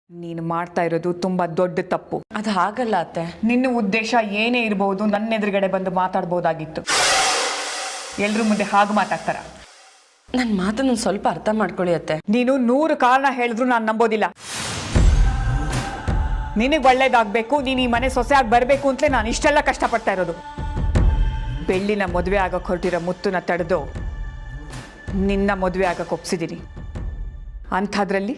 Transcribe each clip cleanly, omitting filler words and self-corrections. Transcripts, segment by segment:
ನೀನು ಮಾಡ್ತಾ ಇರೋದು ತುಂಬಾ ದೊಡ್ಡ ತಪ್ಪು. ಅದು ಹಾಗಲ್ಲ ಅತ್ತೆ. ನಿನ್ನ ಉದ್ದೇಶ ಏನೇ ಇರಬಹುದು, ನನ್ನ ಎದುರುಗಡೆ ಬಂದು ಮಾತಾಡ್ಬೋದಾಗಿತ್ತು. ಎಲ್ರ ಮುಂದೆ ಹಾಗೆ ಮಾತಾಡ್ತಾರ? ನನ್ನ ಮಾತನ್ನು ಸ್ವಲ್ಪ ಅರ್ಥ ಮಾಡ್ಕೊಳ್ಳಿ ಅತ್ತೆ. ನೀನು 100 ಕಾರಣ ಹೇಳಿದ್ರು ನಾನು ನಂಬೋದಿಲ್ಲ. ನಿನಗೆ ಒಳ್ಳೇದಾಗಬೇಕು, ನೀನು ಈ ಮನೆ ಸೊಸೆಯಾಗಿ ಬರಬೇಕು ಅಂತಲೇ ನಾನು ಇಷ್ಟೆಲ್ಲ ಕಷ್ಟಪಡ್ತಾ ಇರೋದು. ಬೆಳ್ಳಿನ ಮದುವೆ ಆಗಕ್ಕೆ ಹೊರಟಿರೋ ಮುತ್ತುನ ತಡೆದು ನಿನ್ನ ಮದುವೆ ಆಗಕ್ಕೆ ಒಪ್ಸಿದ್ದೀನಿ. ಅಂಥದ್ರಲ್ಲಿ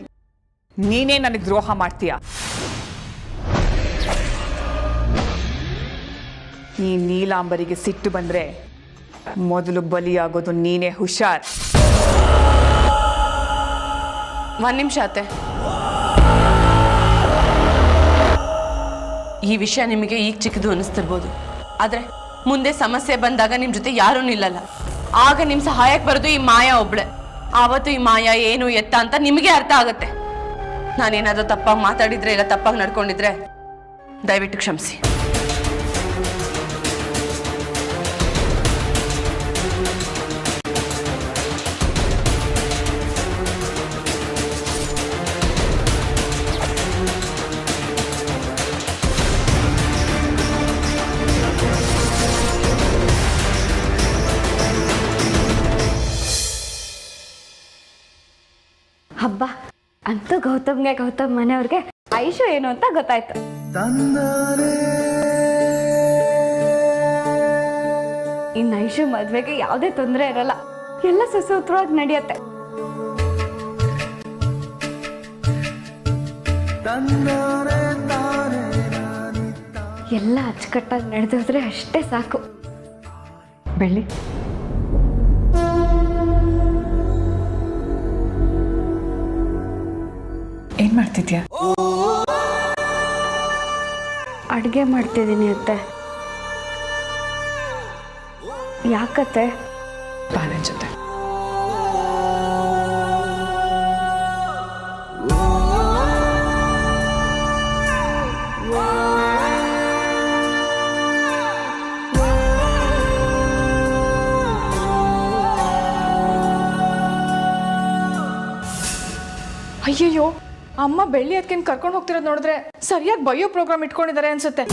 ನೀನೇ ನನಗೆ ದ್ರೋಹ ಮಾಡ್ತೀಯ. ಈ ನೀಲಾಂಬರಿಗೆ ಸಿಟ್ಟು ಬಂದ್ರೆ ಮೊದಲು ಬಲಿಯಾಗೋದು ನೀನೇ. ಹುಷಾರ್. ಒಂದು ನಿಮಿಷ ಅತ್ತೆ. ಈ ವಿಷಯ ನಿಮಗೆ ಈಗ ಚಿಕ್ಕದು ಅನಿಸ್ತಿರ್ಬೋದು, ಆದರೆ ಮುಂದೆ ಸಮಸ್ಯೆ ಬಂದಾಗ ನಿಮ್ಮ ಜೊತೆ ಯಾರೂ ನಿಲ್ಲಲ್ಲ. ಆಗ ನಿಮ್ಮ ಸಹಾಯಕ್ಕೆ ಬರೋದು ಈ ಮಾಯಾ ಒಬ್ಳೆ. ಆವತ್ತು ಈ ಮಾಯಾ ಏನು ಎತ್ತ ಅಂತ ನಿಮಗೆ ಅರ್ಥ ಆಗುತ್ತೆ. ನಾನೇನಾದರೂ ತಪ್ಪಾಗಿ ಮಾತಾಡಿದ್ರೆ ಇಲ್ಲ ತಪ್ಪಾಗಿ ನಡ್ಕೊಂಡಿದ್ರೆ ದಯವಿಟ್ಟು ಕ್ಷಮಿಸಿ. ಹಬ್ಬ ಅಂತೂ ಗೌತಮ್ ಮನೆಯವ್ರಿಗೆ ಐಶು ಏನು ಅಂತ ಗೊತ್ತಾಯ್ತು. ಇನ್ನು ಐಶು ಮದ್ವೆಗೆ ಯಾವುದೇ ತೊಂದರೆ ಇರಲ್ಲ, ಎಲ್ಲ ಸುಸೂತ್ರವಾಗಿ ನಡೆಯತ್ತೆ. ಎಲ್ಲ ಅಚ್ಚುಕಟ್ಟಾಗಿ ನಡೆದೋದ್ರೆ ಅಷ್ಟೇ ಸಾಕು. ಬೆಳ್ಳಿ, ಏನ್ ಮಾಡ್ತಿದ್ಯಾ? ಅಡುಗೆ ಮಾಡ್ತಿದ್ದೀನಿ ಅತ್ತೆ. ಯಾಕತ್ತೆ? ಬಾ ನನ್ ಜೊತೆ. ಅಯ್ಯಯ್ಯೋ, ಅಮ್ಮ ಬೆಳ್ಳಿ ಅದಕ್ಕೆ ಕರ್ಕೊಂಡು ಹೋಗ್ತಿರೋದು ನೋಡಿದ್ರೆ ಸರಿಯಾಗಿ ಬಯೋ ಪ್ರೋಗ್ರಾಮ್ ಇಟ್ಕೊಂಡಿದ್ದಾರೆ ಅನ್ಸುತ್ತೆ.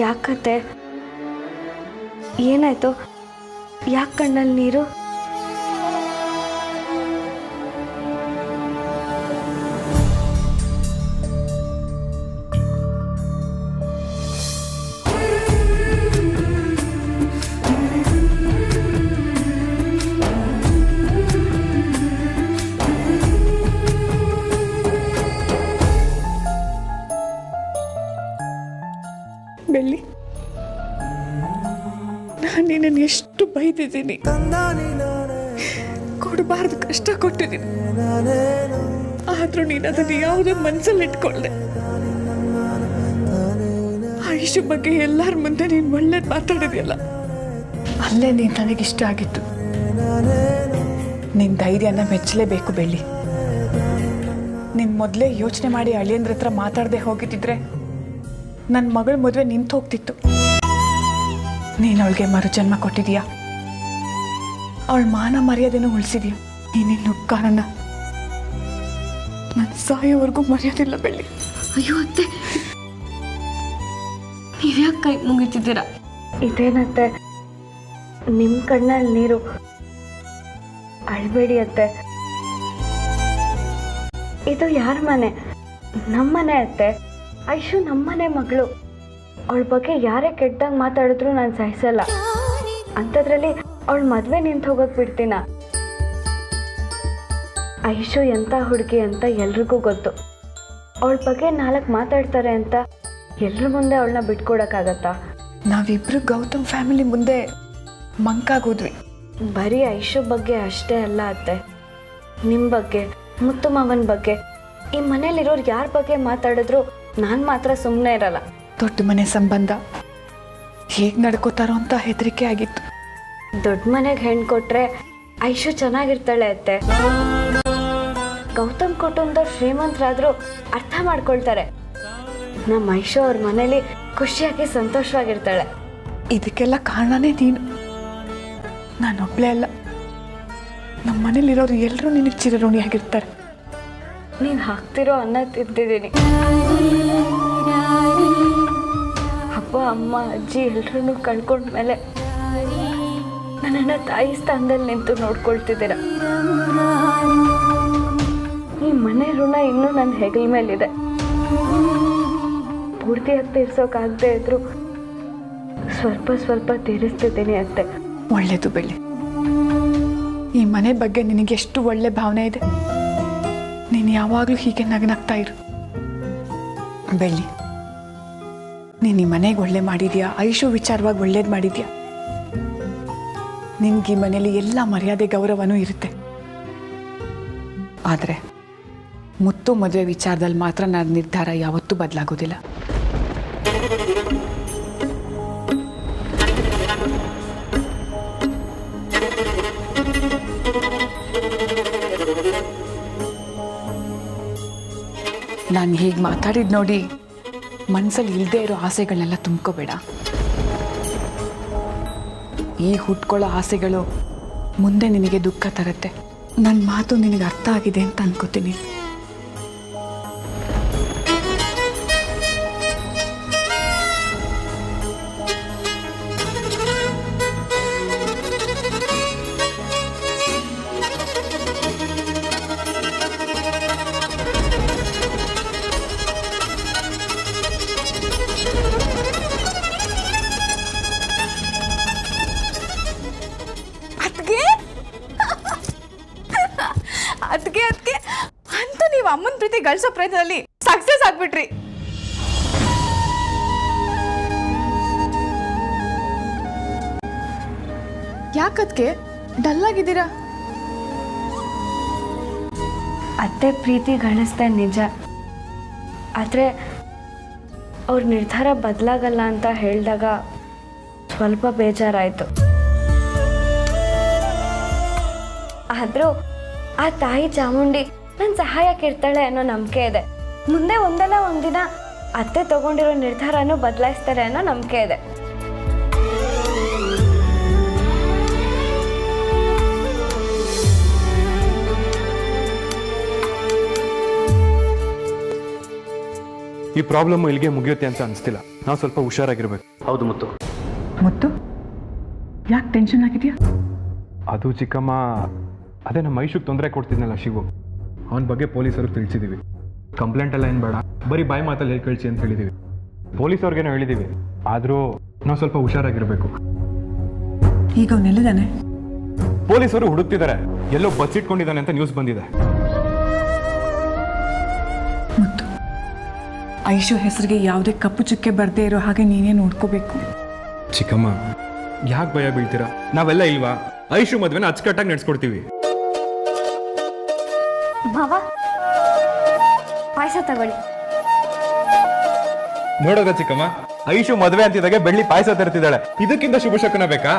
ಯಾಕತ್ತೆ? ಏನಾಯ್ತು? ಯಾಕೆ ಕಣ್ಣಲ್ಲಿ ನೀರು? ಬೆಳ್ಳಿ, ನಾನು ನಿನ್ನನ್ನು ಎಷ್ಟು ಬೈದಿದ್ದೀನಿ, ಕೊಡಬಾರ್ದು ಕಷ್ಟ ಕೊಟ್ಟಿದ್ದೀನಿ. ಆದ್ರೂ ನೀನು ಅದನ್ನು ಯಾವುದೋ ಮನಸ್ಸಲ್ಲಿ ಇಟ್ಕೊಂಡೆ. ಐಶು ಬಗ್ಗೆ ಎಲ್ಲರ ಮುಂದೆ ನೀನು ಒಳ್ಳೇದು ಮಾತಾಡಿದ್ಯಲ್ಲ, ಅಲ್ಲೇ ನೀನು ನನಗಿಷ್ಟ ಆಗಿತ್ತು. ನಿನ್ನ ಧೈರ್ಯನ ಮೆಚ್ಚಲೇಬೇಕು ಬೆಳ್ಳಿ. ನೀನು ಮೊದಲೇ ಯೋಚನೆ ಮಾಡಿ ಅಳಿಯಂದ್ರ ಹತ್ರ ಮಾತಾಡದೆ ಹೋಗಿದ್ದಿದ್ರೆ ನನ್ನ ಮಗಳ ಮದುವೆ ನಿಂತು ಹೋಗ್ತಿತ್ತು. ನೀನು ಅವಳಿಗೆ ಮರುಜನ್ಮ ಕೊಟ್ಟಿದೀಯಾ, ಅವಳ ಮಾನ ಮರ್ಯಾದೆನೂ ಉಳಿಸಿದೀಯ. ನೀನಿನ್ನು ಕಾರಣ ನನ್ನ ಸಾಯೋವರೆಗೂ ಮರ್ಯಾದಿಲ್ಲ ಬೆಳ್ಳಿ. ಅಯ್ಯೋ ಅತ್ತೆ, ನೀವ್ಯಾಕೆ ಕೈ ಮುಗಿತಿದ್ದೀರಾ? ಇದೇನತ್ತೆ ನಿಮ್ಮ ಕಣ್ಣಲ್ಲಿ ನೀರು? ಅಳ್ಬೇಡಿ ಅತ್ತೆ. ಇದು ಯಾರ ಮನೆ? ನಮ್ಮನೆ ಅತ್ತೆ. ಐಶು ನಮ್ಮನೆ ಮಗಳು. ಅವಳ ಬಗ್ಗೆ ಯಾರೇ ಕೆಟ್ಟದಾಗ ಮಾತಾಡಿದ್ರು ನಾನು ಸಹಿಸಲ್ಲ. ಅಂಥದ್ರಲ್ಲಿ ಅವಳ ಮದುವೆ ನಿಂತು ಹೋಗೋಕೆ ಬಿಡ್ತೀನ? ಐಶು ಎಂಥ ಹುಡುಗಿ ಅಂತ ಎಲ್ರಿಗೂ ಗೊತ್ತು. ಅವಳ ಬಗ್ಗೆ 4 ಮಾತಾಡ್ತಾರೆ ಅಂತ ಎಲ್ರ ಮುಂದೆ ಅವಳನ್ನ ಬಿಟ್ಕೊಡಕ್ಕಾಗತ್ತಾ? ನಾವಿಬ್ರು ಗೌತಮ್ ಫ್ಯಾಮಿಲಿ ಮುಂದೆ ಮಂಕಾಗೋದ್ವಿ. ಬರೀ ಐಶು ಬಗ್ಗೆ ಅಷ್ಟೇ ಅಲ್ಲ ಅತ್ತೆ, ನಿಮ್ಮ ಬಗ್ಗೆ, ಮುತ್ತು ಮಾವನ ಬಗ್ಗೆ, ಈ ಮನೇಲಿರೋರು ಯಾರ ಬಗ್ಗೆ ಮಾತಾಡಿದ್ರು ನಾನು ಮಾತ್ರ ಸುಮ್ಮನೆ ಇರಲ್ಲ. ದೊಡ್ಡ ಮನೆ ಸಂಬಂಧ ಹೇಗೆ ನಡ್ಕೋತಾರೋ ಅಂತ ಹೆದರಿಕೆ ಆಗಿತ್ತು. ದೊಡ್ಡ ಮನೆಗೆ ಹೆಣ್ಣು ಕೊಟ್ರೆ ಐಶು ಚೆನ್ನಾಗಿರ್ತಾಳೆ ಅತ್ತೆ. ಗೌತಮ್ ಕುಟುಂಬದವ್ರು ಶ್ರೀಮಂತರಾದರೂ ಅರ್ಥ ಮಾಡ್ಕೊಳ್ತಾರೆ. ನಮ್ಮ ಐಶು ಅವ್ರ ಮನೇಲಿ ಖುಷಿಯಾಗಿ ಸಂತೋಷವಾಗಿರ್ತಾಳೆ. ಇದಕ್ಕೆಲ್ಲ ಕಾರಣನೇ ನೀನು, ನಾನೊಬ್ಳೇ ಅಲ್ಲ. ನಮ್ಮ ಮನೇಲಿರೋರು ಎಲ್ಲರೂ ನಿನಗೆ ಚಿರಋಣಿಯಾಗಿರ್ತಾರೆ. ನೀನು ಹಾಕ್ತಿರೋ ಅನ್ನ ತಿಂತಿದ್ದೀನಿ. ಅಪ್ಪ ಅಮ್ಮ ಅಜ್ಜಿ ಎಲ್ರೂ ಕಳ್ಕೊಂಡ್ಮೇಲೆ ನನ್ನನ್ನು ತಾಯಿ ಸ್ಥಾನದಲ್ಲಿ ನಿಂತು ನೋಡ್ಕೊಳ್ತಿದ್ದೀರ. ಈ ಮನೆ ಋಣ ಇನ್ನೂ ನನ್ನ ಹೆಗಲ ಮೇಲಿದೆ. ಪೂರ್ತಿಯಾಗಿ ತೀರ್ಸೋಕ್ಕಾಗದೇ ಇದ್ರು ಸ್ವಲ್ಪ ಸ್ವಲ್ಪ ತೀರಿಸ್ತಿದ್ದೀನಿ ಅತ್ತೆ. ಒಳ್ಳೇದು ಬೆಳ್ಳಿ, ಈ ಮನೆ ಬಗ್ಗೆ ನಿನಗೆ ಎಷ್ಟು ಒಳ್ಳೆ ಭಾವನೆ ಇದೆ. ನೀನು ಯಾವಾಗಲೂ ಹೀಗೆ ನಗನಾಗ್ತಾ ಇರು ಬೆಳ್ಳಿ. ನೀನು ಈ ಮನೆಗೆ ಒಳ್ಳೆ ಮಾಡಿದ್ಯಾ, ಐಶು ವಿಚಾರವಾಗಿ ಒಳ್ಳೇದು ಮಾಡಿದ್ಯಾ. ನಿನ್ಗೆ ಈ ಮನೇಲಿ ಎಲ್ಲ ಮರ್ಯಾದೆ ಗೌರವನೂ ಇರುತ್ತೆ. ಆದರೆ ಮುತ್ತು ಮದುವೆ ವಿಚಾರದಲ್ಲಿ ಮಾತ್ರ ನನ್ನ ನಿರ್ಧಾರ ಯಾವತ್ತೂ ಬದಲಾಗೋದಿಲ್ಲ. ನಾನು ಹೀಗೆ ಮಾತಾಡಿದ್ ನೋಡಿ ಮನಸ್ಸಲ್ಲಿ ಇಲ್ಲದೆ ಇರೋ ಆಸೆಗಳನ್ನೆಲ್ಲ ತುಂಬ್ಕೋಬೇಡ. ಈ ಹುಟ್ಕೊಳ್ಳೋ ಆಸೆಗಳು ಮುಂದೆ ನಿನಗೆ ದುಃಖ ತರುತ್ತೆ. ನನ್ನ ಮಾತು ನಿನಗೆ ಅರ್ಥ ಆಗಿದೆ ಅಂತ ಅನ್ಕೋತೀನಿ. ಅದಕ್ಕೆ ಅಂತ ನೀವು ಅಮ್ಮನ ಪ್ರೀತಿ ಗಳಿಸೋ ಪ್ರಯತ್ನದಲ್ಲಿ ಸಕ್ಸಸ್ ಆಗ್ಬಿಟ್ರಿ. ಯಾಕದ್ಕೆ ಡಲ್ ಆಗಿದ್ದೀರಾ? ಅತ್ತೆ ಪ್ರೀತಿ ಗಳಿಸ್ದೆ ನಿಜ, ಆದರೆ ಅವ್ರ ನಿರ್ಧಾರ ಬದಲಾಗಲ್ಲ ಅಂತ ಹೇಳಿದಾಗ ಸ್ವಲ್ಪ ಬೇಜಾರಾಯಿತು. ಆದರೂ ಆ ತಾಯಿ ಚಾಮುಂಡಿ ನನ್ನ ಸಹಾಯಕ್ಕೆ ಇರ್ತಾಳೆ ಅನ್ನೋ ನಂಬಿಕೆ ಇದೆ. ಮುಂದೆ ಒಂದಲ್ಲ ಒಂದಿನ ಅತ್ತೆ ತಗೊಂಡಿರೋ ನಿರ್ಧಾರನೂ ಬದಲಾಯಿಸ್ತಾರೆ ಅನ್ನೋ ನಂಬಿಕೆ ಇದೆ. ಈ ಪ್ರಾಬ್ಲಮ್ ಇಲ್ಲಿಗೆ ಮುಗಿಯುತ್ತೆ ಅಂತ ಅನಿಸ್ತಿಲ್ಲ. ನಾವು ಸ್ವಲ್ಪ ಹುಷಾರಾಗಿರ್ಬೇಕು. ಹೌದು ಮುತ್ತು. ಮುತ್ತು, ಯಾಕೆ ಟೆನ್ಷನ್ ಆಗಿದೆಯಾ? ಅದು ಚಿಕ್ಕಮ್ಮ, ಅದೇ ನಮ್ಮ ಐಶುಗೆ ತೊಂದರೆ ಕೊಡ್ತಿದ್ನಲ್ಲ ಶಿವು, ಅವನ ಬಗ್ಗೆ ಪೊಲೀಸರು ತಿಳಿಸಿದ್ದೀವಿ. ಕಂಪ್ಲೇಂಟ್ ಎಲ್ಲ ಏನು ಬೇಡ, ಬರೀ ಬಾಯಿ ಮಾತಲ್ಲಿ ಹೇಳಿ ಕಳಿಸಿ ಅಂತ ಹೇಳಿದ್ದೀವಿ. ಪೊಲೀಸವ್ರಿಗೇನೋ ಹೇಳಿದ್ದೀವಿ, ಆದರೂ ನಾವು ಸ್ವಲ್ಪ ಹುಷಾರಾಗಿರಬೇಕು. ಈಗ ಅವನೆಲ್ಲಿದ್ದಾನೆ? ಪೊಲೀಸರು ಹುಡುಕ್ತಿದ್ದಾರೆ, ಎಲ್ಲೋ ಬಸ್ ಇಟ್ಕೊಂಡಿದ್ದಾನೆ ಅಂತ ನ್ಯೂಸ್ ಬಂದಿದೆ. ಮುತ್ತು, ಐಶು ಹೆಸರಿಗೆ ಯಾವುದೇ ಕಪ್ಪು ಚುಕ್ಕೆ ಬರದೇ ಇರೋ ಹಾಗೆ ನೀನೇ ನೋಡ್ಕೋಬೇಕು. ಚಿಕ್ಕಮ್ಮ, ಯಾಕೆ ಭಯ ಬೀಳ್ತೀರಾ? ನಾವೆಲ್ಲ ಇಲ್ವಾ? ಐಶು ಮದ್ವೆನ ಅಚ್ಚುಕಟ್ಟಾಗಿ ನಡೆಸ್ಕೊಡ್ತೀವಿ. ಭಾವ, ಪಾಯಸ ತಗೊಳ್ಳಿ. ನೋಡೋದ ಚಿಕ್ಕಮ್ಮ, ಐಶು ಮದ್ವೆ ಅಂತಿದ್ದಾಗೆ ಬೆಳ್ಳಿ ಪಾಯಸ ತರ್ತಿದ್ದಾಳೆ. ಇದಕ್ಕಿಂತ ಶುಭ ಶಕುನ ಬೇಕಾ?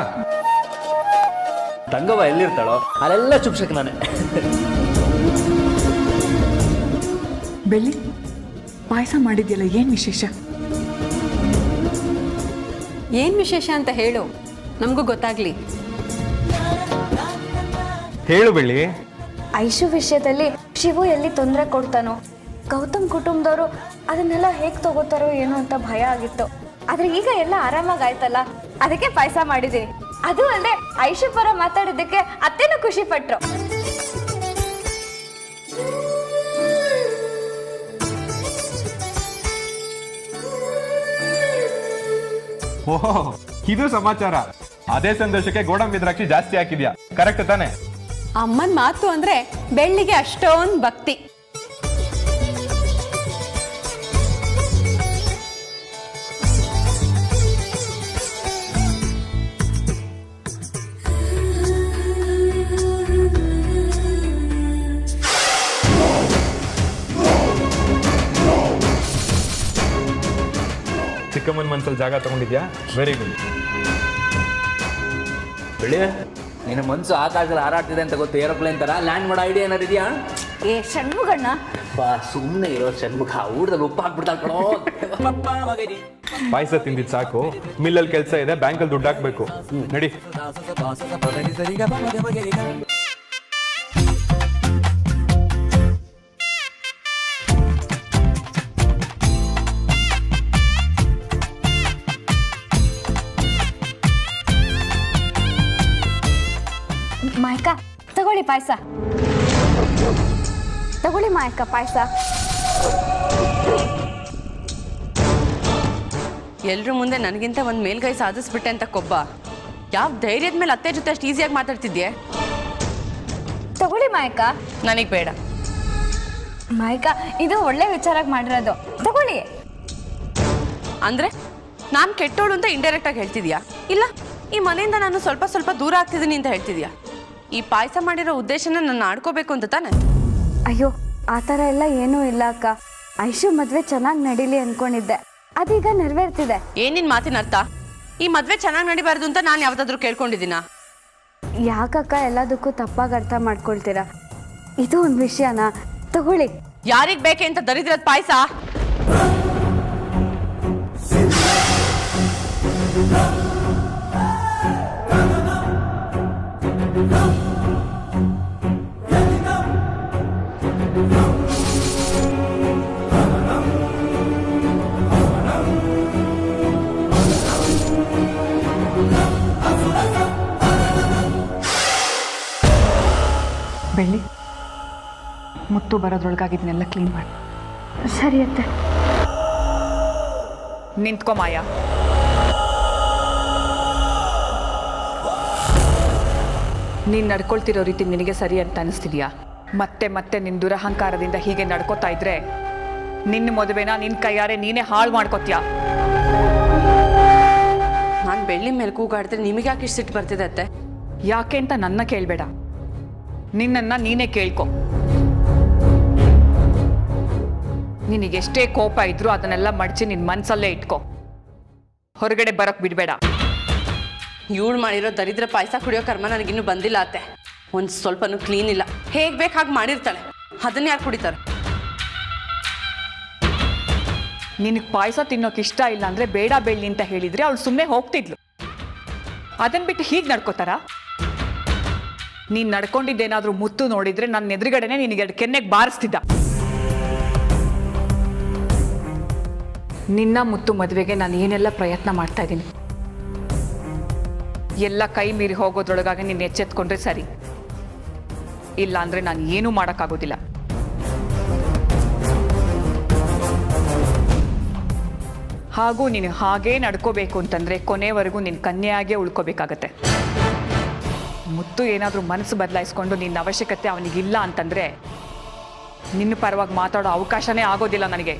ತಂಗವ್ವ ಎಲ್ಲಿರ್ತಾಳೋ ಅಲ್ಲೆಲ್ಲ ಶುಭಶಕ ನಾನೇ. ಬೆಳ್ಳಿ, ಪಾಯಸ ಮಾಡಿದ್ಯಲ್ಲ, ಏನು ವಿಶೇಷ? ಏನು ವಿಶೇಷ ಅಂತ ಹೇಳು, ನಮಗೂ ಗೊತ್ತಾಗ್ಲಿ. ಹೇಳು ಬೆಳ್ಳಿ. ಐಶು ವಿಷಯದಲ್ಲಿ ಶಿವು ಎಲ್ಲಿ ತೊಂದರೆ ಕೊಡ್ತಾನೋ, ಗೌತಮ್ ಕುಟುಂಬದವರು ಅದನ್ನೆಲ್ಲ ಹೇಗೆ ತಗೋತಾರೋ ಏನೋ ಅಂತ ಭಯ ಆಗಿತ್ತು. ಆದ್ರೆ ಈಗ ಎಲ್ಲ ಆರಾಮಾಗಿ ಆಯ್ತಲ್ಲ, ಅದಕ್ಕೆ ಪಾಯಸ ಮಾಡಿದ್ದೀನಿ. ಅದು ಅಲ್ಲದೆ ಐಶು ಪರ ಮಾತಾಡಿದ್ದಕ್ಕೆ ಅತ್ತೆನೂ ಖುಷಿ ಪಟ್ರು. ಓಹೋ, ಇದು ಸಮಾಚಾರ. ಅದೇ ಸಂತೋಷಕ್ಕೆ ಗೋಡಂಬಿ ದ್ರಾಕ್ಷಿ ಜಾಸ್ತಿ ಹಾಕಿದ್ಯಾ, ಕರೆಕ್ಟ್ ತಾನೆ? ಅಮ್ಮನ ಮಾತು ಅಂದ್ರೆ ಬೆಳ್ಳಿಗೆ ಅಷ್ಟೊಂದು ಭಕ್ತಿ. ಚಿಕ್ಕಮ್ಮ, ಚಿಕ್ಕಮ್ಮನ ಮನಸ್ಸಲ್ಲಿ ಜಾಗ ತಗೊಂಡಿದ್ಯಾ, ವೆರಿ ಗುಡ್. ಬೆಳಿ ನಿನ್ನ ಮನಸ್ಸು ಆಕಾಶದಲ್ಲಿ ಹಾರಾಡ್ತಿದೆ ಅಂತ ಗೊತ್ತು, ಏರೋಪ್ಲೇನ್ ಥರ ಲ್ಯಾಂಡ್ ಮಾಡೋ ಐಡಿಯಾ ಏನಾರು ಇದೆಯಾ? ಏ ಷಣ್ಮುಗಣ್ಣ, ಸುಮ್ಮನೆ ಇರೋ ಷಣ್ಮುಖ, ಊಟದಲ್ಲಿ ಉಪ್ಪು ಹಾಕ್ಬಿಡ್ತಾಳೆ ಕಣೋ. ಪಾಯಸ ತಿಂದಿದ್ದು ಸಾಕು, ಮಿಲ್ಲಲ್ಲಿ ಕೆಲಸ ಇದೆ, ಬ್ಯಾಂಕಲ್ಲಿ ದುಡ್ಡು ಹಾಕ್ಬೇಕು, ನಡಿ. ಮಾಯಕ್ಕ ತಗೊಳ್ಳಿ ಪಾಯಸ, ತಗೊಳ್ಳಿ ಮಾಯಕ್ಕ ಪಾಯಸ. ಎಲ್ರ ಮುಂದೆ ನನಗಿಂತ ಒಂದು ಮೇಲ್ಗೈ ಸಾಧಿಸ್ಬಿಟ್ಟೆ ಅಂತ ಕೊಬ್ಬ. ಯಾವ ಧೈರ್ಯದ ಮೇಲೆ ಅತ್ತೆ ಜೊತೆ ಅಷ್ಟು ಈಸಿಯಾಗಿ ಮಾತಾಡ್ತಿದ್ಯೆ? ತಗೊಳ್ಳಿ ಮಾಯಕ್ಕ. ನನಗೆ ಬೇಡ. ಮಾಯಕ್ಕ ಇದು ಒಳ್ಳೆ ವಿಚಾರಕ್ಕೆ ಮಾಡಿರೋದು, ತಗೊಳ್ಳಿ. ಅಂದರೆ ನಾನು ಕೆಟ್ಟೋಳು ಅಂತ ಇಂಡೈರೆಕ್ಟಾಗಿ ಹೇಳ್ತಿದ್ಯಾ, ಇಲ್ಲ ಈ ಮನೆಯಿಂದ ನಾನು ಸ್ವಲ್ಪ ಸ್ವಲ್ಪ ದೂರ ಆಗ್ತಿದ್ದೀನಿ ಅಂತ ಹೇಳ್ತಿದ್ಯಾ? ಈ ಪಾಯಸ ಮಾಡಿರೋ ಉದ್ದೇಶನ ನಾನು ಆಡ್ಕೋಬೇಕು ಅಂತ ತಾನೆ? ಅಯ್ಯೋ ಆ ಥರ ಎಲ್ಲ ಏನೂ ಇಲ್ಲ ಅಕ್ಕ. ಐಶು ಮದುವೆ ಚೆನ್ನಾಗಿ ನಡೀಲಿ ಅಂದ್ಕೊಂಡಿದ್ದೆ, ಅದೀಗ ನೆರವೇರ್ತಿದೆ. ಏನಿನ್ ಮಾತಿನ ಅರ್ಥ? ಈ ಮದುವೆ ಚೆನ್ನಾಗಿ ನಡಿಬಾರ್ದು ಅಂತ ನಾನು ಯಾವ್ದಾದ್ರು ಕೇಳ್ಕೊಂಡಿದ್ದೀನ? ಯಾಕಕ್ಕ ಎಲ್ಲದಕ್ಕೂ ತಪ್ಪಾಗಿ ಅರ್ಥ ಮಾಡ್ಕೊಳ್ತೀರಾ? ಇದು ಒಂದು ವಿಷಯನಾ? ತಗೊಳ್ಳಿ. ಯಾರಿಗೆ ಬೇಕೆ ಅಂತ ದರಿದ್ರದ ಪಾಯಸ? ಬೆಳ್ಳಿ, ಮುತ್ತು ಬರೋದ್ರೊಳಗಾಗಿ ಇದನ್ನೆಲ್ಲ ಕ್ಲೀನ್ ಮಾಡಿ. ಸರಿ ಅತ್ತೆ. ನಿಂತ್ಕೊ ಮಾಯಾ. ನೀನು ನಡ್ಕೊಳ್ತಿರೋ ರೀತಿ ನಿನಗೆ ಸರಿ ಅಂತ ಅನಿಸ್ತಿದ್ಯಾ? ಮತ್ತೆ ಮತ್ತೆ ನಿನ್ನ ದುರಹಂಕಾರದಿಂದ ಹೀಗೆ ನಡ್ಕೋತಾ ಇದ್ರೆ ನಿನ್ನ ಮದುವೆನ ನಿನ್ನ ಕೈಯಾರೆ ನೀನೇ ಹಾಳು ಮಾಡ್ಕೋತೀಯ. ನಾನು ಬೆಳ್ಳಿ ಮೇಲೆ ಕೂಗಾಡಿದ್ರೆ ನಿಮಗೆ ಯಾಕೆ ಇಷ್ಟು ಸಿಟ್ಟು ಬರ್ತಿದೆ ಅತ್ತೆ? ಯಾಕೆ ಅಂತ ನನ್ನ ಕೇಳಬೇಡ, ನಿನ್ನನ್ನು ನೀನೇ ಕೇಳ್ಕೊ. ನಿನಗೆಷ್ಟೇ ಕೋಪ ಇದ್ರೂ ಅದನ್ನೆಲ್ಲ ಮಡಚಿ ನಿನ್ನ ಮನಸ್ಸಲ್ಲೇ ಇಟ್ಕೊ, ಹೊರಗಡೆ ಬರೋಕ್ಕೆ ಬಿಡಬೇಡ. ಇವಳು ಮಾಡಿರೋ ದರಿದ್ರ ಪಾಯಸ ಕುಡಿಯೋ ಕರ್ಮ ನನಗಿನ್ನೂ ಬಂದಿಲ್ಲ ಅತ್ತೆ. ಒಂದು ಸ್ವಲ್ಪನೂ ಕ್ಲೀನ್ ಇಲ್ಲ, ಹೇಗೆ ಬೇಕು ಹಾಗೆ ಮಾಡಿರ್ತಾಳೆ, ಅದನ್ನ ಯಾರು ಕುಡಿತಾರೆ? ನಿನಗೆ ಪಾಯಸ ತಿನ್ನೋಕೆ ಇಷ್ಟ ಇಲ್ಲ ಅಂದರೆ ಬೇಡ ಬೆಳ್ಳಿ ಅಂತ ಹೇಳಿದರೆ ಅವಳು ಸುಮ್ಮನೆ ಹೋಗ್ತಿದ್ಲು. ಅದನ್ನು ಬಿಟ್ಟು ಹೀಗೆ ನಡ್ಕೋತಾರ? ನೀನು ನಡ್ಕೊಂಡಿದ್ದೇನಾದರೂ ಮುತ್ತು ನೋಡಿದರೆ ನನ್ನ ಎದುರುಗಡೆನೆ ನಿನಗೆ ಕೆನ್ನೆಗೆ ಬಾರಿಸ್ತಿದ್ದ. ನಿನ್ನ ಮುತ್ತು ಮದುವೆಗೆ ನಾನು ಏನೆಲ್ಲ ಪ್ರಯತ್ನ ಮಾಡ್ತಾ ಇದ್ದೀನಿ. ಎಲ್ಲ ಕೈ ಮೀರಿ ಹೋಗೋದ್ರೊಳಗಾಗಿ ನೀನು ಎಚ್ಚೆತ್ಕೊಂಡ್ರೆ ಸರಿ, ಇಲ್ಲ ಅಂದರೆ ನಾನು ಏನೂ ಮಾಡೋಕ್ಕಾಗೋದಿಲ್ಲ. ಹಾಗೂ ನೀನು ಹಾಗೇ ನಡ್ಕೋಬೇಕು ಅಂತಂದರೆ ಕೊನೆವರೆಗೂ ನಿನ್ನ ಕನ್ಯೆಯಾಗೇ ಉಳ್ಕೋಬೇಕಾಗತ್ತೆ. ಮುತ್ತು ಏನಾದರೂ ಮನಸ್ಸು ಬದಲಾಯಿಸ್ಕೊಂಡು ನಿನ್ನ ಅವಶ್ಯಕತೆ ಅವನಿಗಿಲ್ಲ ಅಂತಂದರೆ ನಿನ್ನ ಪರವಾಗಿ ಮಾತಾಡೋ ಅವಕಾಶನೇ ಆಗೋದಿಲ್ಲ ನನಗೆ.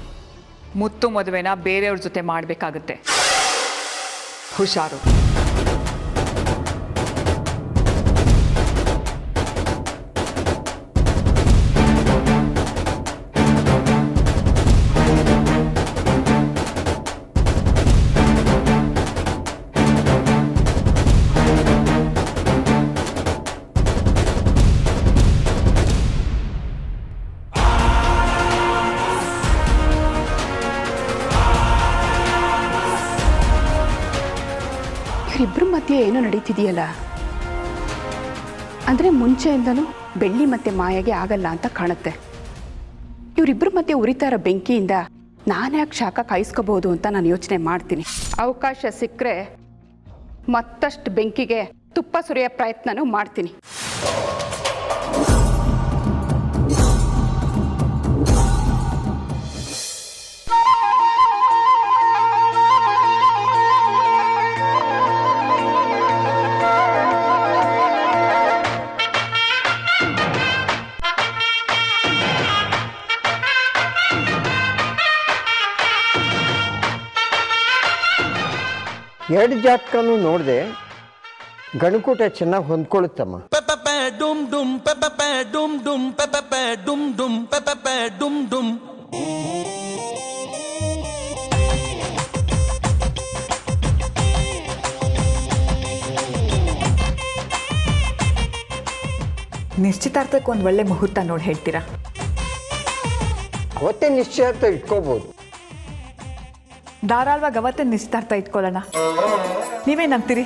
ಮುತ್ತು ಮದುವೆನ ಬೇರೆಯವ್ರ ಜೊತೆ ಮಾಡಬೇಕಾಗತ್ತೆ. ಹುಷಾರು. ಇಬ್ಬರ ಮಧ್ಯೆ ಏನೋ ನಡೀತಿದೆಯಲ್ಲ, ಅಂದರೆ ಮುಂಚೆಯಿಂದನೂ ಬೆಳ್ಳಿ ಮತ್ತೆ ಮಾಯಾಗೆ ಆಗಲ್ಲ ಅಂತ ಕಾಣುತ್ತೆ. ಇವರಿಬ್ಬರ ಮಧ್ಯೆ ಉರಿತಾ ಇರೋ ಬೆಂಕಿಯಿಂದ ನಾನು ಯಾಕೆ ಶಾಖ ಕಾಯಿಸ್ಕೋಬಹುದು ಅಂತ ನಾನು ಯೋಚನೆ ಮಾಡ್ತೀನಿ. ಅವಕಾಶ ಸಿಕ್ಕರೆ ಮತ್ತಷ್ಟು ಬೆಂಕಿಗೆ ತುಪ್ಪ ಸುರಿಯೋ ಪ್ರಯತ್ನನೂ ಮಾಡ್ತೀನಿ. ಎರಡು ಜಾತಕನೂ ನೋಡಿದೆ, ಗಣಕೂಟ ಚೆನ್ನಾಗಿ ಹೊಂದ್ಕೊಳ್ಳುತ್ತಮ್ಮ. ಡುಮ್ ಡುಮ್ ಡುಮ್ ಡುಮ್ ಡುಮ್ ಡುಮ್ ಡುಮ್ ಡುಮ್. ನಿಶ್ಚಿತಾರ್ಥಕ್ಕೆ ಒಂದು ಒಳ್ಳೆ ಮುಹೂರ್ತ ನೋಡಿ ಹೇಳ್ತೀರಾ? ಅವತ್ತೇ ನಿಶ್ಚಯಾರ್ಥ ಇಟ್ಕೋಬೋದು. ಧಾರಾಳವಾಗಿ ಅವತ್ತೇ ನಿಶ್ಚಿತಾರ್ಥ ಇಟ್ಕೊಳ್ಳೋಣ. ನೀವೇನಂತೀರಿ?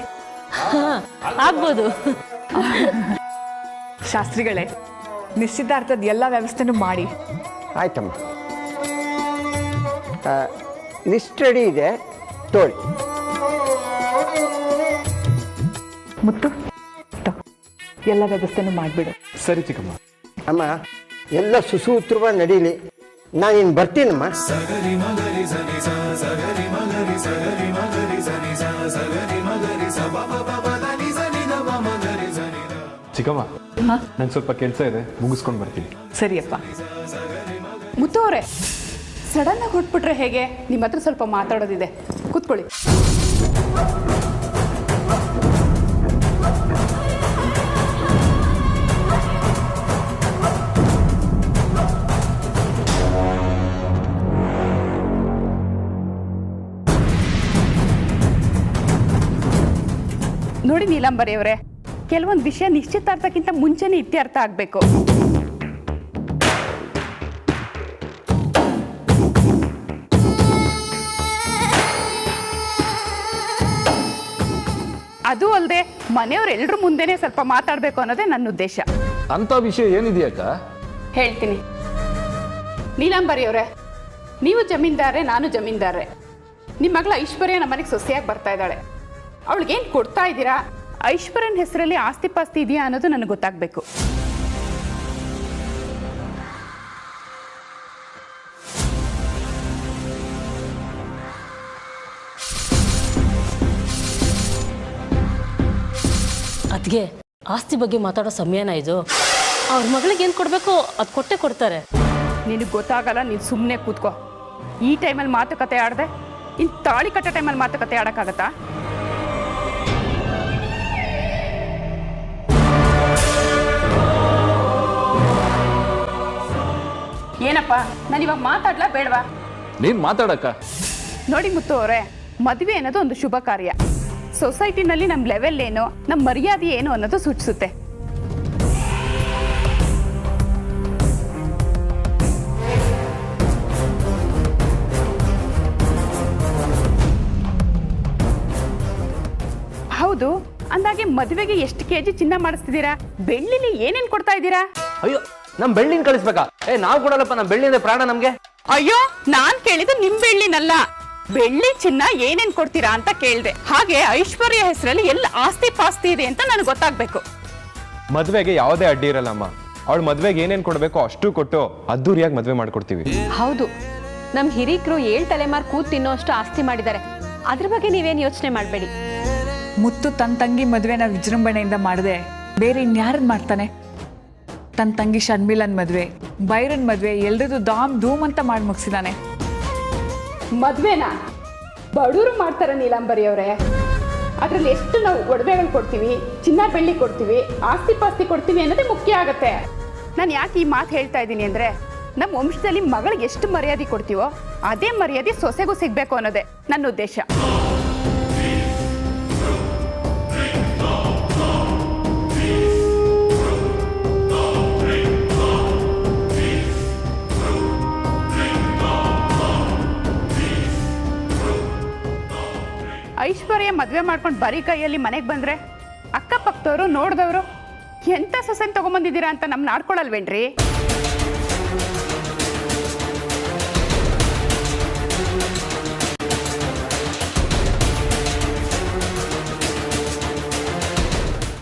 ಆಗ್ಬೋದು. ಶಾಸ್ತ್ರಿಗಳೇ, ನಿಶ್ಚಿತಾರ್ಥದ ಎಲ್ಲ ವ್ಯವಸ್ಥೆನೂ ಮಾಡಿ. ಆಯ್ತಮ್ಮ, ಲಿಸ್ಟ್ ರೆಡಿ ಇದೆ, ತೋಳಿ. ಮುತ್ತು ಎಲ್ಲ ವ್ಯವಸ್ಥೆನೂ ಮಾಡಿಬಿಡು. ಸರಿ ಚಿಕ್ಕಮ್ಮ. ಅಮ್ಮ, ಎಲ್ಲ ಸುಸೂತ್ರವಾಗಿ ನಡೀಲಿ. ನಾನಿನ್ನು ಬರ್ತೀನಮ್ಮ. ಚಿಕ್ಕಮ್ಮ, ನಂಗೆ ಸ್ವಲ್ಪ ಕೆಲಸ ಇದೆ, ಮುಗಿಸ್ಕೊಂಡು ಬರ್ತೀನಿ. ಸರಿಯಪ್ಪ. ಮುತ್ತು ಅವರೇ, ಸಡನ್ನಾಗಿ ಹೊಟ್ಬಿಟ್ರೆ ಹೇಗೆ? ನಿಮ್ಮ ಹತ್ರ ಸ್ವಲ್ಪ ಮಾತಾಡೋದಿದೆ, ಕೂತ್ಕೊಳ್ಳಿ. ನೋಡಿ ನೀಲಾಂಬರಿ ಅವರೇ, ಕೆಲವೊಂದು ವಿಷಯ ನಿಶ್ಚಿತಾರ್ಥಕ್ಕಿಂತ ಮುಂಚೆನೇ ಇತ್ಯರ್ಥ ಆಗಬೇಕು. ಅದು ಅಲ್ಲದೆ ಮನೆಯವರೆಲ್ಲರ ಮುಂದೆನೇ ಸ್ವಲ್ಪ ಮಾತಾಡಬೇಕು ಅನ್ನೋದೇ ನನ್ನ ಉದ್ದೇಶ. ಅಂತ ವಿಷಯ ಏನಿದೆಯಕ್ಕ? ಹೇಳ್ತೀನಿ. ನೀಲಾಂಬರಿ ಅವರೇ, ನೀವು ಜಮೀನ್ದಾರೆ, ನಾನು ಜಮೀನ್ದಾರೆ. ನಿಮ್ಮ ಮಗಳ ಐಶ್ವರ್ಯ ನಮ್ಮ ಮನೆಗೆ ಸೊಸೆಯಾಗಿ ಬರ್ತಾ ಇದ್ದಾಳೆ. ಅವಳಿಗೇನು ಕೊಡ್ತಾ ಇದ್ದೀರಾ? ಐಶ್ವರ್ಯನ ಹೆಸರಲ್ಲಿ ಆಸ್ತಿ ಪಾಸ್ತಿ ಇದೆಯಾ ಅನ್ನೋದು ನನಗೆ ಗೊತ್ತಾಗಬೇಕು. ಅದ್ಗೆ ಆಸ್ತಿ ಬಗ್ಗೆ ಮಾತಾಡೋ ಸಮಯನ ಇದು. ಅವ್ರ ಮಗಳಿಗೆ ಏನು ಕೊಡಬೇಕು ಅದು ಕೊಟ್ಟೆ ಕೊಡ್ತಾರೆ. ನಿನಗೆ ಗೊತ್ತಾಗಲ್ಲ, ನೀನು ಸುಮ್ಮನೆ ಕೂತ್ಕೋ. ಈ ಟೈಮಲ್ಲಿ ಮಾತುಕತೆ ಆಡದೆ ಇನ್ನು ತಾಳಿ ಕಟ್ಟೋ ಟೈಮಲ್ಲಿ ಮಾತುಕತೆ ಆಡೋಕ್ಕಾಗತ್ತಾ? ಏನಪ್ಪ, ನಾನು ಇವಾಗ ಮಾತಾಡ್ಲಾ ಬೇಡವಾ? ನೀನ್ ಮಾತಾಡಕ್ಕ. ನೋಡಿ ಮುತ್ತು ಅವರೇ, ಮದುವೆ ಅನ್ನೋದು ಒಂದು ಶುಭ ಕಾರ್ಯ. ಸೊಸೈಟಿನಲ್ಲಿ ನಮ್ಮ ಲೆವೆಲ್ ಏನು, ನಮ್ಮ ಮರ್ಯಾದೆ ಏನು ಅನ್ನೋದು ಸೂಚಿಸುತ್ತೆ. ಹೌದು, ಅಂದಾಗೆ ಮದುವೆಗೆ ಎಷ್ಟು ಕೆಜಿ ಚಿನ್ನ ಮಾಡಿಸ್ತಿದ್ದೀರಾ? ಬೆಳ್ಳಿಲಿ ಏನೇನ್ ಕೊಡ್ತಾ ಇದ್ದೀರಾ? ಅಯ್ಯೋ, ನಮ್ ಬೆಳ್ಳಿನ ಕಳಿಸ್ಬೇಕಾ? ನಾವು ಕೊಡಲ್ಲಪ್ಪ, ನಮ್ ಬೆಳ್ಳಿ ಅಂದ್ರೆ ಪ್ರಾಣ ನಮ್ಗೆ. ಅಯ್ಯೋ, ನಾನ್ ಕೇಳಿದ್ದು ನಿಮ್ ಬೆಳ್ಳಿನಲ್ಲ, ಬೆಳ್ಳಿ ಚಿನ್ನ ಏನೇನ್ ಕೊಡ್ತೀರಾ ಅಂತ ಕೇಳಿದೆ. ಹಾಗೆ ಐಶ್ವರ್ಯ ಹೆಸರಲ್ಲಿ ಎಲ್ಲ ಆಸ್ತಿ ಪಾಸ್ತಿ ಇದೆ ಅಂತ ನನಗೆ ಗೊತ್ತಾಗ್ಬೇಕು. ಮದ್ವೆಗೆ ಯಾವುದೇ ಅಡ್ಡಿ ಇರಲ್ಲಮ್ಮ. ಅವಳು ಮದ್ವೆಗೆ ಏನೇನು ಕೊಡಬೇಕು ಅಷ್ಟು ಕೊಟ್ಟು ಅದ್ದೂರಿಯಾಗಿ ಮದ್ವೆ ಮಾಡ್ಕೊಡ್ತೀವಿ. ಹೌದು, ನಮ್ಮ ಹಿರೀಕರು 7 ತಲೆಮಾರು ಕೂತ್ ತಿನ್ನೋ ಅಷ್ಟು ಆಸ್ತಿ ಮಾಡಿದ್ದಾರೆ. ಅದ್ರ ಬಗ್ಗೆ ನೀವೇನು ಯೋಚನೆ ಮಾಡಬೇಡಿ. ಮುತ್ತು ತನ್ನ ತಂಗಿ ಮದುವೆನ ವಿಜೃಂಭಣೆಯಿಂದ ಮಾಡದೆ ಬೇರೆ ಇನ್ಯಾರನ್ನ ಮಾಡ್ತಾನೆ? ತನ್ನ ತಂಗಿ ಶರ್ಮಿಲನ್ ಮದುವೆ, ಬೈರನ್ ಮದುವೆ ಎಲ್ರದ್ದು ದಾಮ್ ಧೂಮ್ ಅಂತ ಮಾಡಿ ಮುಗಿಸಿದಾನೆ. ಮದ್ವೆನಾ ಬಡವರು ಮಾಡ್ತಾರೆ ನೀಲಾಂಬರಿ ಅವರೇ. ಅದ್ರಲ್ಲಿ ಎಷ್ಟು ನಾವು ಒಡವೆಗಳು ಕೊಡ್ತೀವಿ, ಚಿನ್ನ ಬೆಳ್ಳಿ ಕೊಡ್ತೀವಿ, ಆಸ್ತಿ ಪಾಸ್ತಿ ಕೊಡ್ತೀವಿ ಅನ್ನೋದೇ ಮುಖ್ಯ ಆಗತ್ತೆ. ನಾನು ಯಾಕೆ ಈ ಮಾತು ಹೇಳ್ತಾ ಇದ್ದೀನಿ ಅಂದ್ರೆ, ನಮ್ಮ ವಂಶದಲ್ಲಿ ಮಗಳಿಗೆ ಎಷ್ಟು ಮರ್ಯಾದೆ ಕೊಡ್ತೀವೋ ಅದೇ ಮರ್ಯಾದೆ ಸೊಸೆಗೂ ಸಿಗ್ಬೇಕು ಅನ್ನೋದೇ ನನ್ನ ಉದ್ದೇಶ. ಐಶ್ವರ್ಯ ಮದುವೆ ಮಾಡ್ಕೊಂಡು ಬರೀ ಕೈಯಲ್ಲಿ ಮನೆಗೆ ಬಂದ್ರೆ ಅಕ್ಕಪಕ್ಕದವರು ನೋಡಿದವರು ಎಂಥ ಸೊಸೆನ್ ತಗೊಂಬಂದಿದ್ದೀರಾ ಅಂತ ನಮ್ಮನ್ನ ಆಡ್ಕೊಳಲ್ವೇನ್ರಿ?